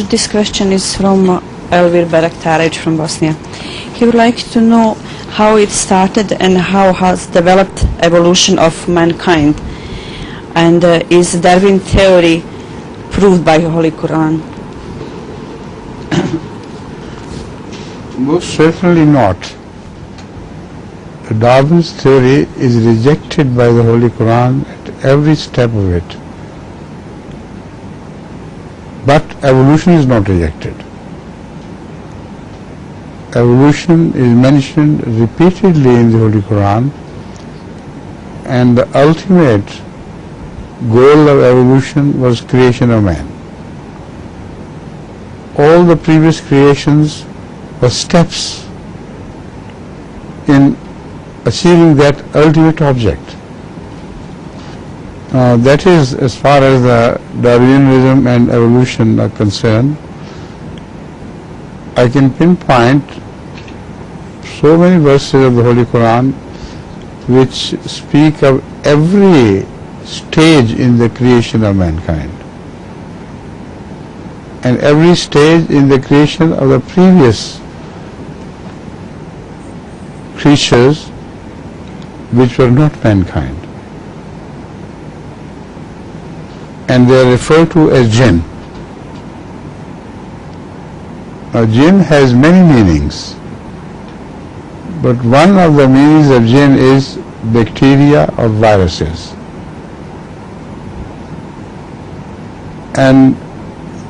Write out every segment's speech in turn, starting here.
This question is from Elvir Beraktarec from Bosnia. He would like to know how it started and how has developed evolution of mankind, and is Darwin theory proved by Holy Quran? Most certainly not. Darwin's theory is rejected by the Holy Quran at every step of it. But evolution is not rejected. Evolution is mentioned repeatedly in the Holy Quran, and the ultimate goal of evolution was creation of man. All the previous creations were steps in achieving that ultimate object. That is as far as the Darwinism and evolution are concerned. I can pinpoint so many verses of the Holy Quran which speak of every stage in the creation of mankind and every stage in the creation of the previous creatures which were not mankind, and they are referred to as jinn. Now, jinn has many meanings, but one of the meanings of jinn is bacteria or viruses. And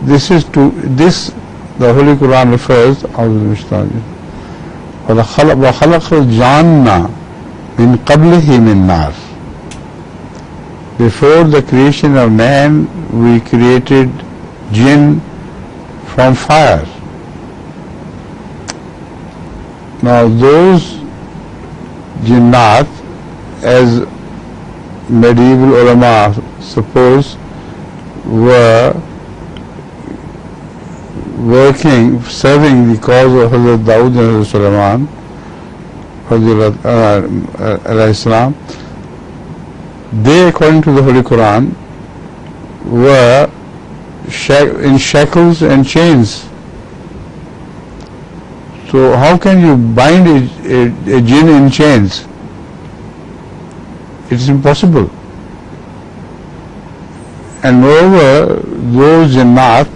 this is to this the Holy Quran refers وَخَلَقَ الْجَانَّ مِنْ قَبْلِهِ مِنْ نَارٍ. Before the creation of man, we created jinn from fire. Now those jinnat, as medieval ulama suppose, were working, serving the cause of Hazrat Dawood and Hazrat Sulaiman, alayhi salam. They, according to the Holy Quran, were in shackles and chains. So how can you bind a jinn in chains? It is impossible. And moreover, those jinnat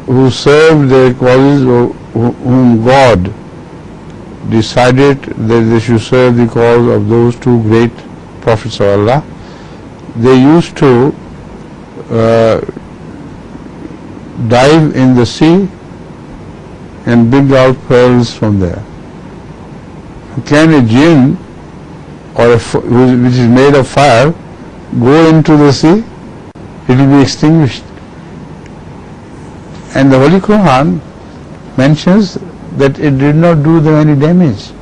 who served their causes, whom God decided that they should serve the cause of those two great prophets of Allah, they used to dive in the sea and bring out pearls from there. Can a jinn which is made of fire go into the sea? It will be extinguished. And the Holy Quran mentions that it did not do them any damage.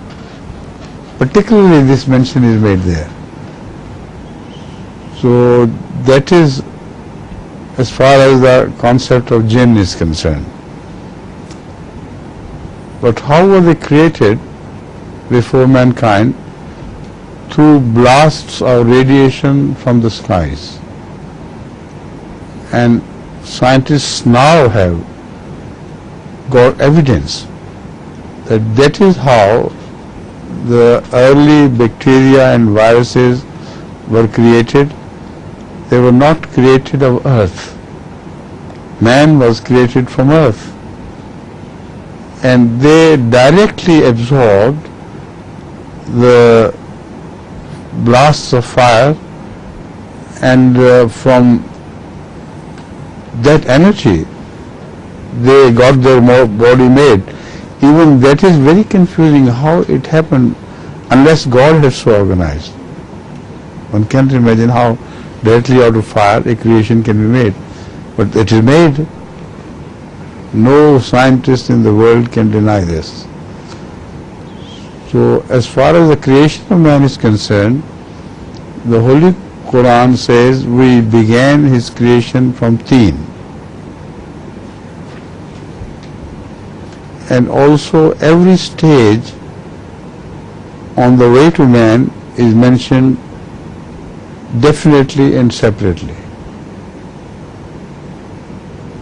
Particularly this mention is made there. So that is as far as the concept of jinn is concerned. But how were they created before mankind? Through blasts of radiation from the skies. And scientists now have got evidence that is how the early bacteria and viruses were created. They were not created of earth. Man was created from earth. And they directly absorbed the blasts of fire, and from that energy they got their body made. Even that is very confusing how it happened unless God has so organized. One can't imagine how directly out of fire a creation can be made. But it is made. No scientist in the world can deny this. So as far as the creation of man is concerned, the Holy Quran says we began his creation from teen. And also every stage on the way to man is mentioned definitely and separately.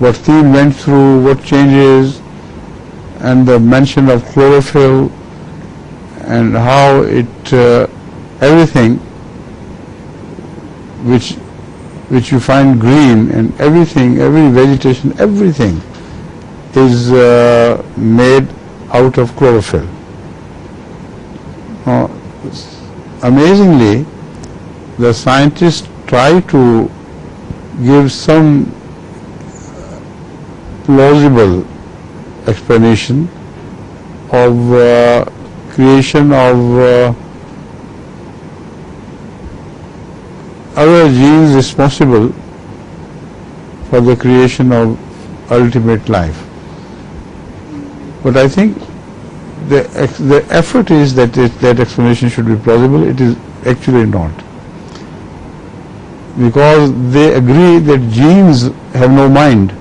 what Theme went through, what changes, and the mention of chlorophyll and how it everything which you find green and everything, every vegetation, everything is made out of chlorophyll. Now, amazingly, the scientists try to give some plausible explanation of creation of other genes responsible for the creation of ultimate life. But I think the effort is that that explanation should be plausible. It is actually not, because they agree that genes have no mind,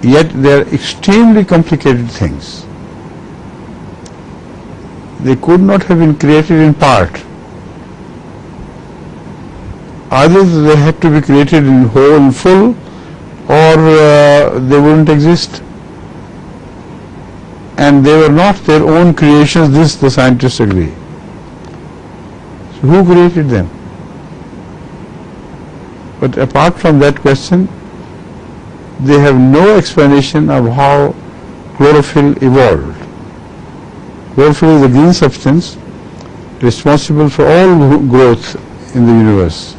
yet they are extremely complicated things. They could not have been created in part. Either they had to be created in whole and full, or they wouldn't exist. And they were not their own creations, this the scientists agree. So who created them? But apart from that question, they have no explanation of how chlorophyll evolved. Chlorophyll is a green substance responsible for all growth in the universe.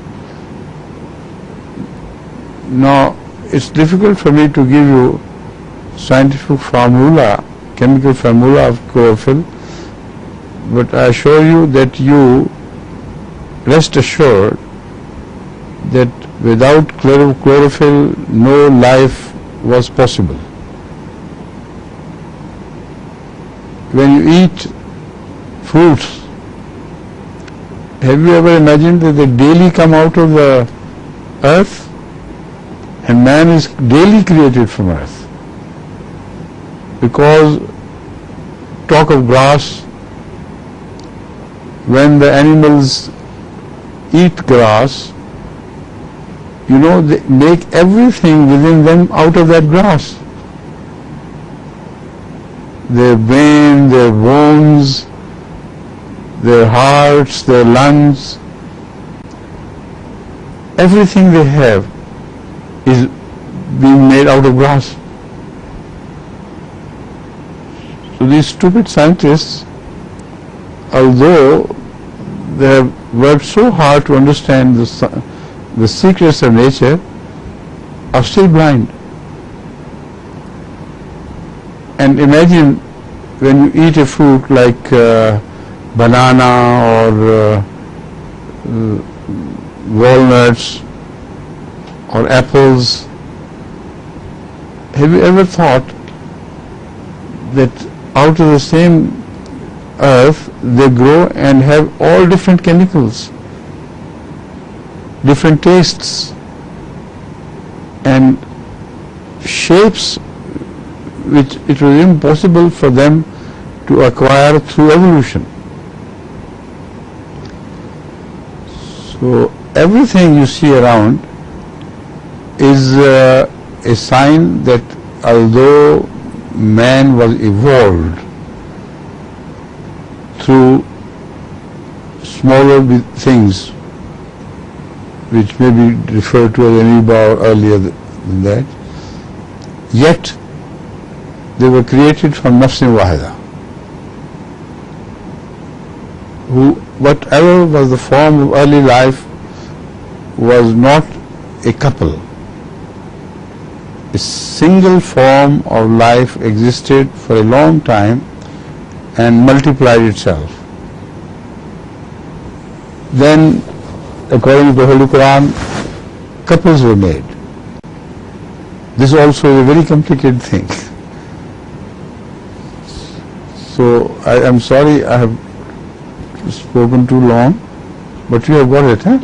Now, it's difficult for me to give you scientific formula, chemical formula of chlorophyll, but I assure you that you rest assured that without chlorophyll no life was possible. When you eat fruits, have you ever imagined that they daily come out of the earth? And man is daily created from earth. Because talk of grass, when the animals eat grass, you know, they make everything within them out of that grass. Their brain, their bones, their hearts, their lungs, everything they have is being made out of grass. So these stupid scientists, although they have worked so hard to understand the secrets of nature, are still blind. And imagine when you eat a fruit like banana or walnuts or apples, have you ever thought that out of the same earth they grow and have all different chemicals, different tastes and shapes which it was impossible for them to acquire through evolution? So everything you see around is a sign that although man was evolved through smaller things which may be referred to as amoeba or earlier than that, yet they were created from nafsin wahida. Whatever was the form of early life was not a couple. A single form of life existed for a long time and multiplied itself. Then, according to the Holy Quran, couples were made. This also is a very complicated thing. So I am sorry I have spoken too long, but you have got it, huh?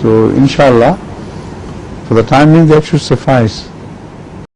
So inshallah, for the time being that should suffice.